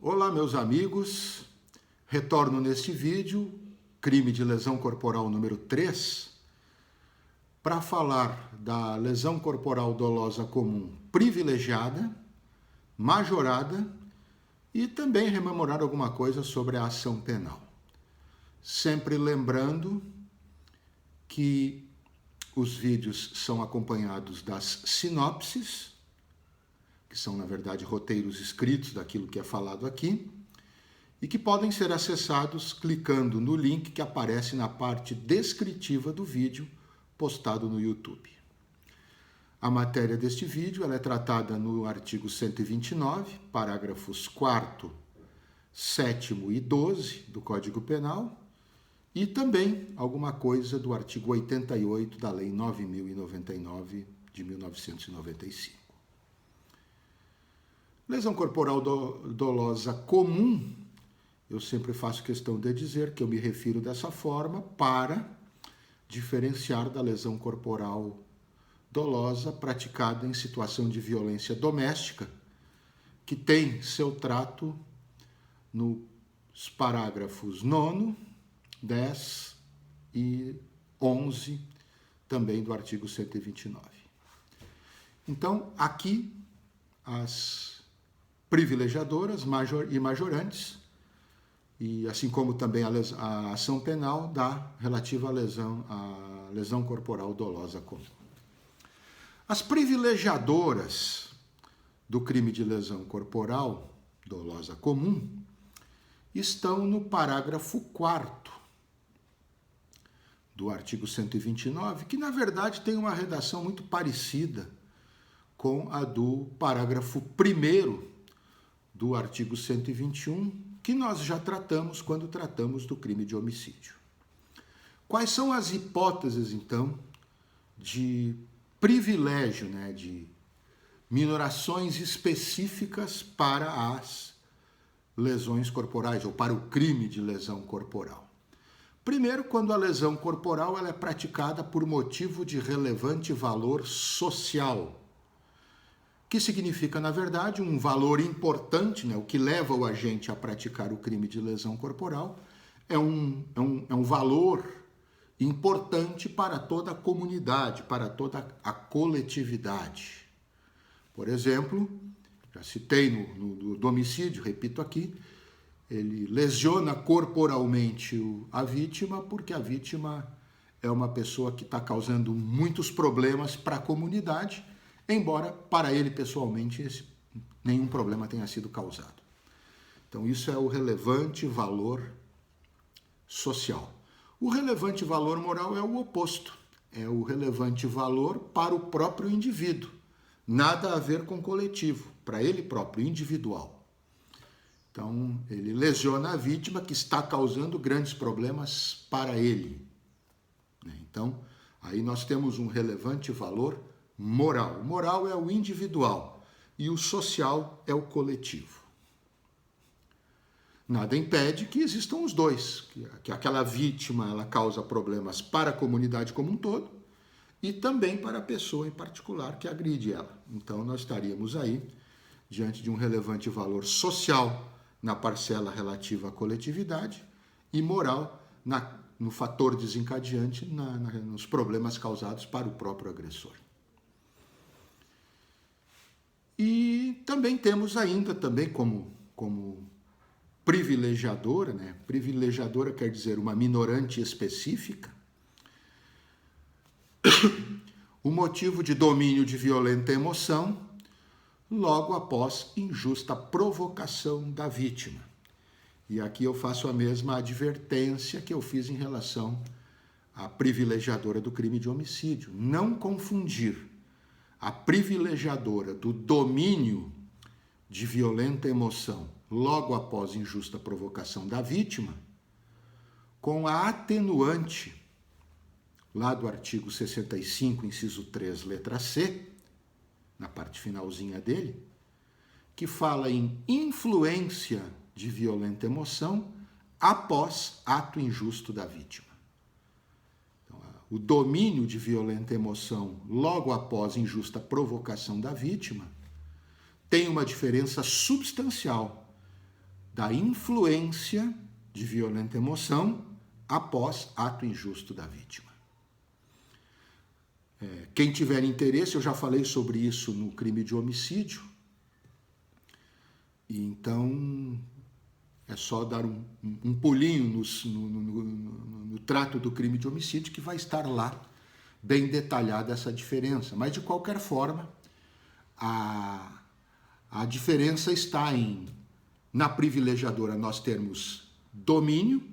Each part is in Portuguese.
Olá, meus amigos. Retorno neste vídeo, crime de lesão corporal número 3, para falar da lesão corporal dolosa comum privilegiada, majorada e também rememorar alguma coisa sobre a ação penal. Sempre lembrando que os vídeos são acompanhados das sinopses, que são, na verdade, roteiros escritos daquilo que é falado aqui, e que podem ser acessados clicando no link que aparece na parte descritiva do vídeo postado no YouTube. A matéria deste vídeo ela é tratada no artigo 129, parágrafos 4º, 7º e 12 do Código Penal, e também alguma coisa do artigo 88 da Lei 9.099 de 1995. Lesão corporal dolosa comum, eu sempre faço questão de dizer que eu me refiro dessa forma para diferenciar da lesão corporal dolosa praticada em situação de violência doméstica, que tem seu trato nos parágrafos 9º, 10 e 11 também do artigo 129. Então, aqui as privilegiadoras e majorantes, e assim como também a ação penal relativa à lesão corporal dolosa comum. As privilegiadoras do crime de lesão corporal dolosa comum estão no parágrafo 4º do artigo 129, que na verdade tem uma redação muito parecida com a do parágrafo 1º do artigo 121, que nós já tratamos quando tratamos do crime de homicídio. Quais são as hipóteses, então, de privilégio, de minorações específicas para as lesões corporais, ou para o crime de lesão corporal? Primeiro, quando a lesão corporal ela é praticada por motivo de relevante valor social, que significa, na verdade, um valor importante, o que leva o agente a praticar o crime de lesão corporal é um valor importante para toda a comunidade, para toda a coletividade. Por exemplo, já citei no homicídio, repito aqui, ele lesiona corporalmente a vítima porque a vítima é uma pessoa que está causando muitos problemas para a comunidade, embora para ele pessoalmente nenhum problema tenha sido causado. Então isso é o relevante valor social. O relevante valor moral é o oposto, é o relevante valor para o próprio indivíduo, nada a ver com coletivo, para ele próprio, individual. Então ele lesiona a vítima que está causando grandes problemas para ele. Então aí nós temos um relevante valor moral. O moral é o individual e o social é o coletivo. Nada impede que existam os dois, que aquela vítima ela causa problemas para a comunidade como um todo e também para a pessoa em particular que agride ela. Então nós estaríamos aí diante de um relevante valor social na parcela relativa à coletividade e moral no fator desencadeante nos problemas causados para o próprio agressor. E também temos ainda, também como privilegiadora, privilegiadora quer dizer uma minorante específica, o motivo de domínio de violenta emoção logo após injusta provocação da vítima. E aqui eu faço a mesma advertência que eu fiz em relação à privilegiadora do crime de homicídio. Não confundir a privilegiadora do domínio de violenta emoção logo após injusta provocação da vítima com a atenuante lá do artigo 65, inciso 3, letra C, na parte finalzinha dele, que fala em influência de violenta emoção após ato injusto da vítima. O domínio de violenta emoção logo após injusta provocação da vítima tem uma diferença substancial da influência de violenta emoção após ato injusto da vítima. Quem tiver interesse, eu já falei sobre isso no crime de homicídio, e então é só dar um pulinho no trato do crime de homicídio que vai estar lá bem detalhada essa diferença. Mas, de qualquer forma, a diferença está na privilegiadora nós termos domínio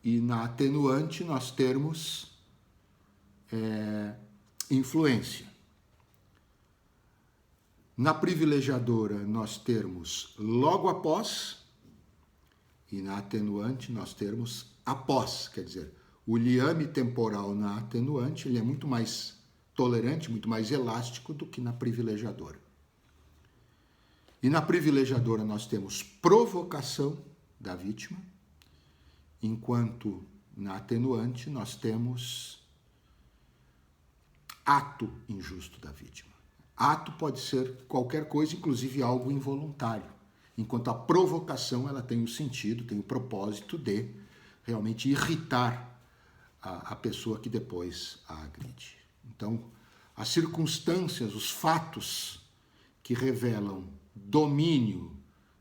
e na atenuante nós termos influência. Na privilegiadora nós termos logo após e na atenuante nós termos após, quer dizer, o liame temporal na atenuante ele é muito mais tolerante, muito mais elástico do que na privilegiadora. E na privilegiadora nós temos provocação da vítima, enquanto na atenuante nós temos ato injusto da vítima. Ato pode ser qualquer coisa, inclusive algo involuntário, enquanto a provocação ela tem o sentido, tem o propósito de realmente irritar a pessoa que depois a agride. Então, as circunstâncias, os fatos que revelam domínio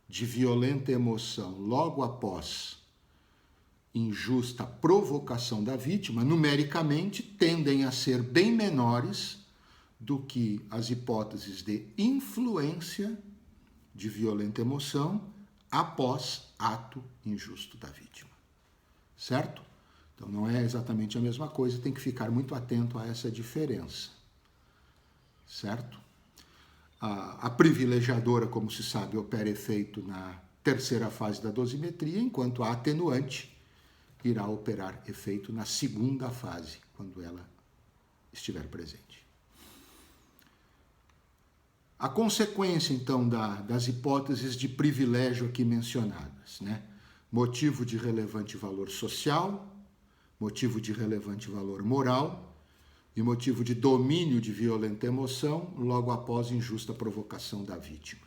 de violenta emoção logo após injusta provocação da vítima, numericamente, tendem a ser bem menores do que as hipóteses de influência de violenta emoção após ato injusto da vítima. Certo? Então, não é exatamente a mesma coisa, tem que ficar muito atento a essa diferença. Certo? A privilegiadora, como se sabe, opera efeito na terceira fase da dosimetria, enquanto a atenuante irá operar efeito na segunda fase, quando ela estiver presente. A consequência, então, das hipóteses de privilégio aqui mencionadas, né? Motivo de relevante valor social, motivo de relevante valor moral e motivo de domínio de violenta emoção logo após injusta provocação da vítima.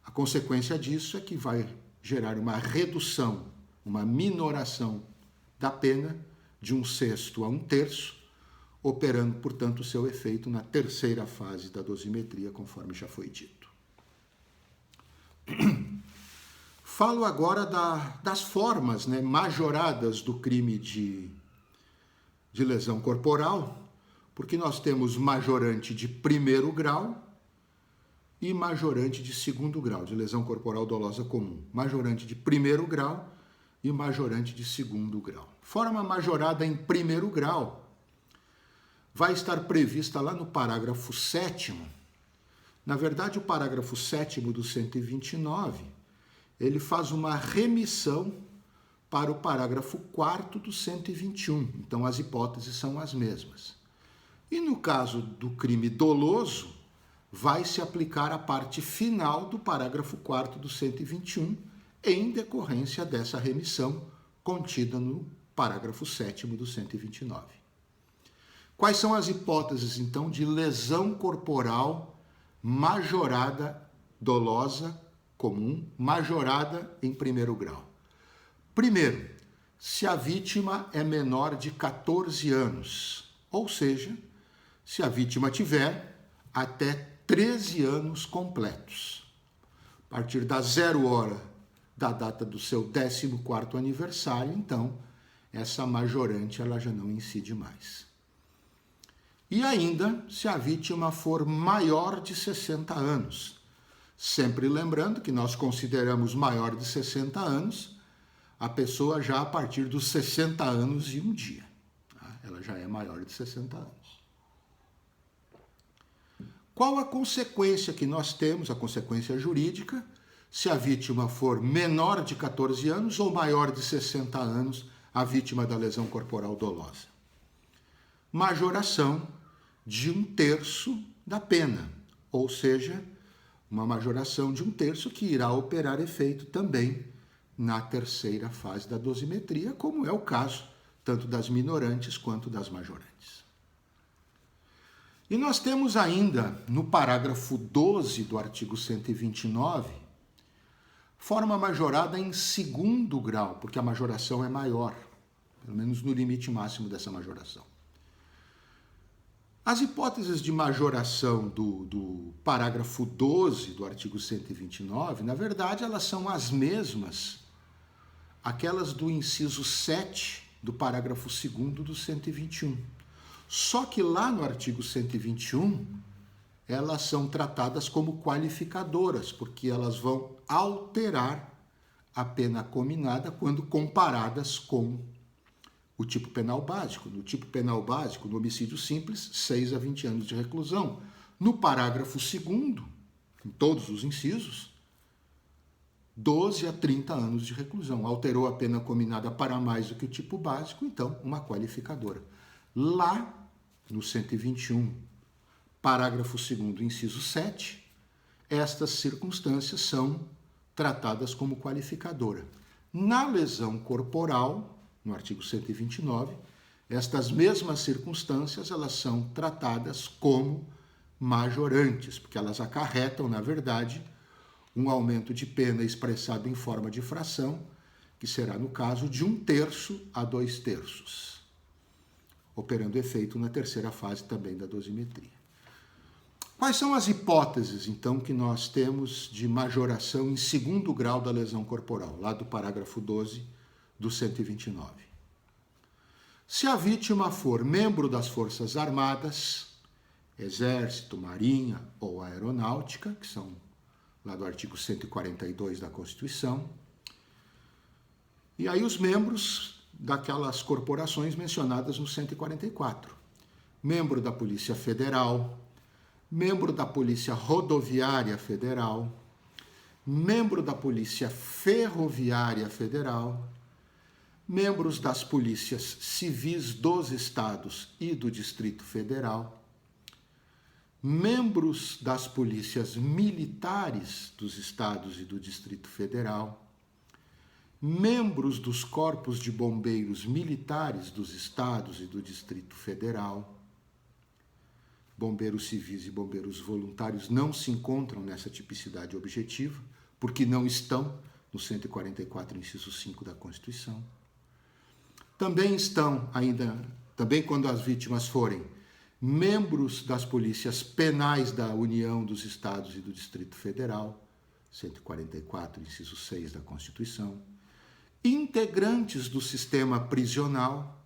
A consequência disso é que vai gerar uma redução, uma minoração da pena de 1/6 a 1/3, operando, portanto, o seu efeito na terceira fase da dosimetria, conforme já foi dito. Falo agora das formas, né, majoradas do crime de lesão corporal, porque nós temos majorante de primeiro grau e majorante de segundo grau, de lesão corporal dolosa comum. Majorante de primeiro grau e majorante de segundo grau. Forma majorada em primeiro grau vai estar prevista lá no parágrafo 7º. Na verdade, o parágrafo 7º do 129, ele faz uma remissão para o parágrafo 4º do 121. Então, as hipóteses são as mesmas. E no caso do crime doloso, vai se aplicar a parte final do parágrafo 4º do 121, em decorrência dessa remissão contida no parágrafo 7º do 129. Quais são as hipóteses, então, de lesão corporal majorada dolosa comum, majorada em primeiro grau? Primeiro, se a vítima é menor de 14 anos, ou seja, se a vítima tiver até 13 anos completos. A partir da 0 hora da data do seu 14º aniversário, então, essa majorante ela já não incide mais. E ainda, se a vítima for maior de 60 anos. Sempre lembrando que nós consideramos maior de 60 anos a pessoa já a partir dos 60 anos e um dia. Tá? Ela já é maior de 60 anos. Qual a consequência que nós temos, a consequência jurídica, se a vítima for menor de 14 anos ou maior de 60 anos, a vítima da lesão corporal dolosa? Majoração de 1/3 da pena, ou seja, uma majoração de 1/3 que irá operar efeito também na terceira fase da dosimetria, como é o caso tanto das minorantes quanto das majorantes. E nós temos ainda, no parágrafo 12 do artigo 129, Forma majorada em segundo grau, porque a majoração é maior, pelo menos no limite máximo dessa majoração. As hipóteses de majoração do parágrafo 12 do artigo 129, na verdade, elas são as mesmas, aquelas do inciso 7 do parágrafo 2º do 121. Só que lá no artigo 121, elas são tratadas como qualificadoras, porque elas vão alterar a pena cominada quando comparadas com o tipo penal básico. No tipo penal básico, no homicídio simples, 6 a 20 anos de reclusão. No parágrafo 2º, em todos os incisos, 12 a 30 anos de reclusão. Alterou a pena cominada para mais do que o tipo básico, então, uma qualificadora. Lá, no 121, parágrafo 2º, inciso 7, estas circunstâncias são tratadas como qualificadora. Na lesão corporal, no artigo 129, estas mesmas circunstâncias elas são tratadas como majorantes, porque elas acarretam, na verdade, um aumento de pena expressado em forma de fração, que será, no caso, de 1/3 a 2/3, operando efeito na terceira fase também da dosimetria. Quais são as hipóteses, então, que nós temos de majoração em segundo grau da lesão corporal, lá do parágrafo 12 do 129? Se a vítima for membro das Forças Armadas, Exército, Marinha ou Aeronáutica, que são lá do artigo 142 da Constituição, e aí os membros daquelas corporações mencionadas no 144. Membro da Polícia Federal, membro da Polícia Rodoviária Federal, membro da Polícia Ferroviária Federal, membros das polícias civis dos estados e do Distrito Federal, membros das polícias militares dos estados e do Distrito Federal, membros dos corpos de bombeiros militares dos estados e do Distrito Federal. Bombeiros civis e bombeiros voluntários não se encontram nessa tipicidade objetiva, porque não estão no 144, inciso 5 da Constituição. Também estão também quando as vítimas forem membros das polícias penais da União, dos Estados e do Distrito Federal, 144, inciso 6 da Constituição, integrantes do sistema prisional,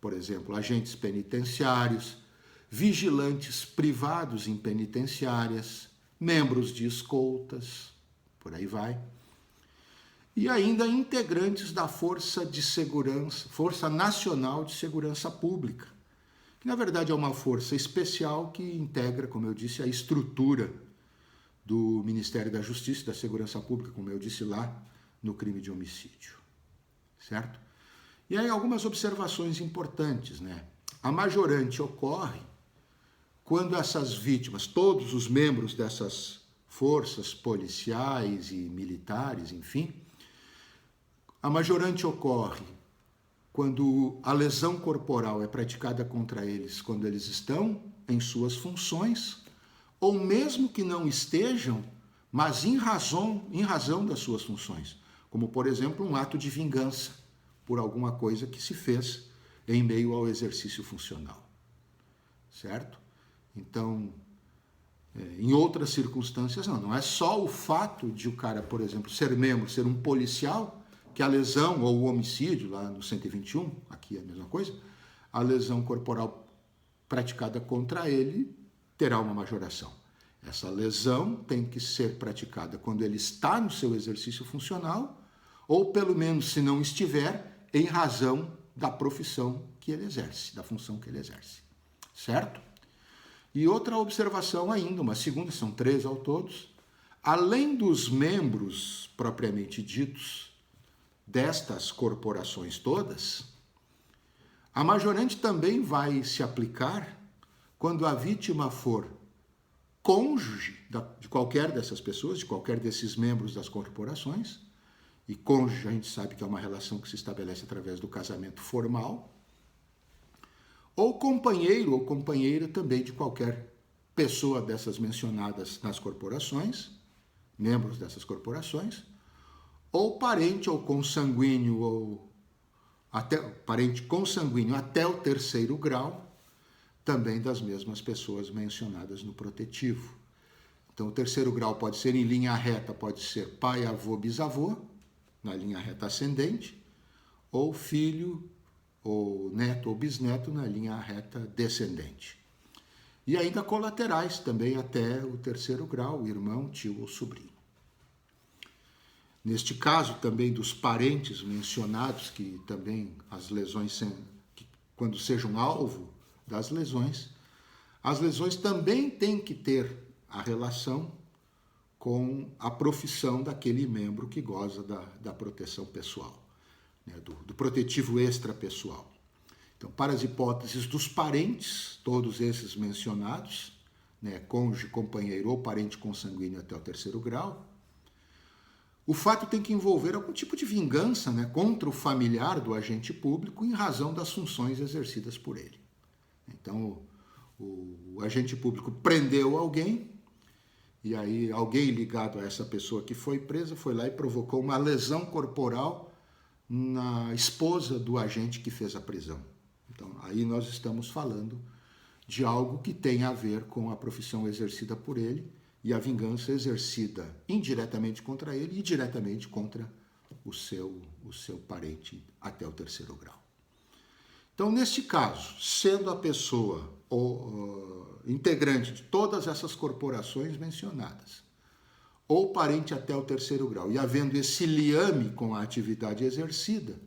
por exemplo, agentes penitenciários, vigilantes privados em penitenciárias, membros de escoltas, por aí vai, e ainda integrantes da Força Nacional de Segurança Pública, que na verdade é uma força especial que integra, como eu disse, a estrutura do Ministério da Justiça e da Segurança Pública, como eu disse lá, no crime de homicídio, certo? E aí algumas observações importantes, né? A majorante ocorre quando essas vítimas, todos os membros dessas forças policiais e militares, enfim, a majorante ocorre quando a lesão corporal é praticada contra eles quando eles estão em suas funções, ou mesmo que não estejam, mas em razão das suas funções, como, por exemplo, um ato de vingança por alguma coisa que se fez em meio ao exercício funcional, certo? Então, em outras circunstâncias, não é só o fato de o cara, por exemplo, ser membro, ser um policial, que a lesão ou o homicídio, lá no 121, aqui é a mesma coisa, a lesão corporal praticada contra ele terá uma majoração. Essa lesão tem que ser praticada quando ele está no seu exercício funcional, ou pelo menos, se não estiver, em razão da profissão que ele exerce, da função que ele exerce. Certo? E outra observação ainda, uma segunda, são 3 ao todos, além dos membros propriamente ditos destas corporações todas, a majorante também vai se aplicar quando a vítima for cônjuge de qualquer dessas pessoas, de qualquer desses membros das corporações, e cônjuge a gente sabe que é uma relação que se estabelece através do casamento formal, ou companheiro ou companheira também de qualquer pessoa dessas mencionadas nas corporações, membros dessas corporações, ou parente ou consanguíneo ou até parente consanguíneo até o terceiro grau, também das mesmas pessoas mencionadas no protetivo. Então, o terceiro grau pode ser em linha reta, pode ser pai, avô, bisavô, na linha reta ascendente, ou filho, ou neto ou bisneto na linha reta descendente. E ainda colaterais também até o terceiro grau, irmão, tio ou sobrinho. Neste caso também dos parentes mencionados, que também as lesões, quando sejam alvo das lesões, as lesões também têm que ter a relação com a profissão daquele membro que goza da proteção pessoal, né, do protetivo extrapessoal. Então, para as hipóteses dos parentes, todos esses mencionados, né, cônjuge, companheiro ou parente consanguíneo até o terceiro grau, o fato tem que envolver algum tipo de vingança, né, contra o familiar do agente público em razão das funções exercidas por ele. Então, o agente público prendeu alguém, e aí alguém ligado a essa pessoa que foi presa foi lá e provocou uma lesão corporal na esposa do agente que fez a prisão. Então, aí nós estamos falando de algo que tem a ver com a profissão exercida por ele e a vingança exercida indiretamente contra ele e diretamente contra o seu parente até o terceiro grau. Então, neste caso, sendo a pessoa integrante de todas essas corporações mencionadas, ou parente até o terceiro grau, e havendo esse liame com a atividade exercida,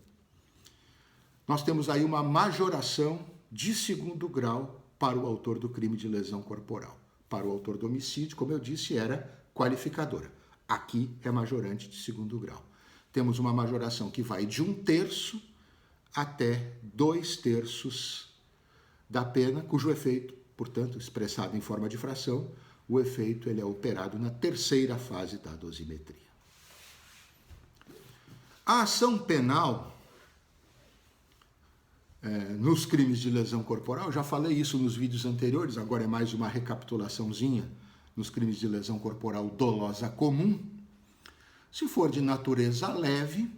nós temos aí uma majoração de segundo grau para o autor do crime de lesão corporal. Para o autor do homicídio, como eu disse, era qualificadora. Aqui é majorante de segundo grau. Temos uma majoração que vai de 1/3 até 2/3 da pena, cujo efeito, portanto, expressado em forma de fração, o efeito ele é operado na terceira fase da dosimetria. A ação penal nos crimes de lesão corporal, eu já falei isso nos vídeos anteriores, agora é mais uma recapitulaçãozinha nos crimes de lesão corporal dolosa comum. Se for de natureza leve,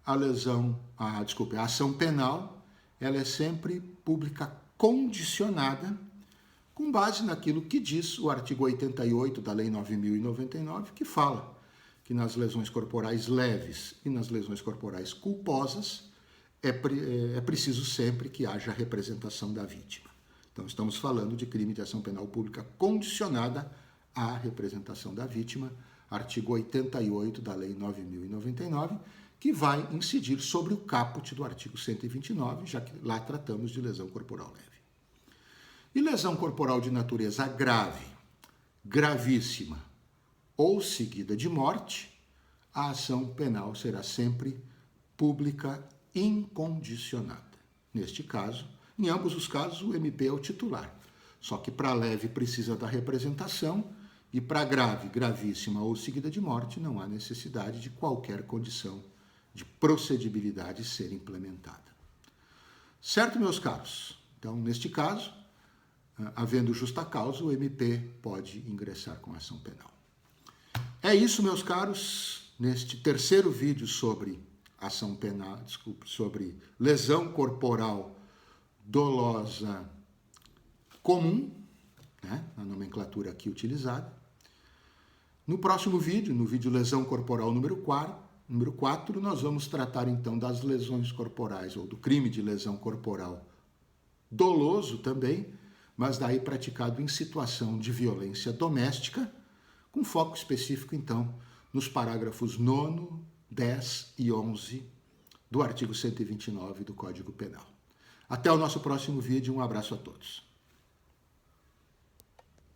a ação penal, ela é sempre pública condicionada, com base naquilo que diz o artigo 88 da Lei 9.099, que fala que nas lesões corporais leves e nas lesões corporais culposas é preciso sempre que haja representação da vítima. Então, estamos falando de crime de ação penal pública condicionada à representação da vítima, artigo 88 da Lei 9.099, que vai incidir sobre o caput do artigo 129, já que lá tratamos de lesão corporal leve. E lesão corporal de natureza grave, gravíssima ou seguida de morte, a ação penal será sempre pública incondicionada. Neste caso, em ambos os casos, o MP é o titular. Só que para leve precisa da representação e para grave, gravíssima ou seguida de morte não há necessidade de qualquer condição de procedibilidade ser implementada. Certo, meus caros? Então, neste caso, havendo justa causa, o MP pode ingressar com ação penal. É isso, meus caros, neste terceiro vídeo sobre ação penal, sobre lesão corporal dolosa comum, né, na nomenclatura aqui utilizada. No próximo vídeo, no vídeo lesão corporal número 4, nós vamos tratar então das lesões corporais, ou do crime de lesão corporal doloso também, mas daí praticado em situação de violência doméstica, com foco específico então nos parágrafos 9º, 10 e 11 do artigo 129 do Código Penal. Até o nosso próximo vídeo, um abraço a todos.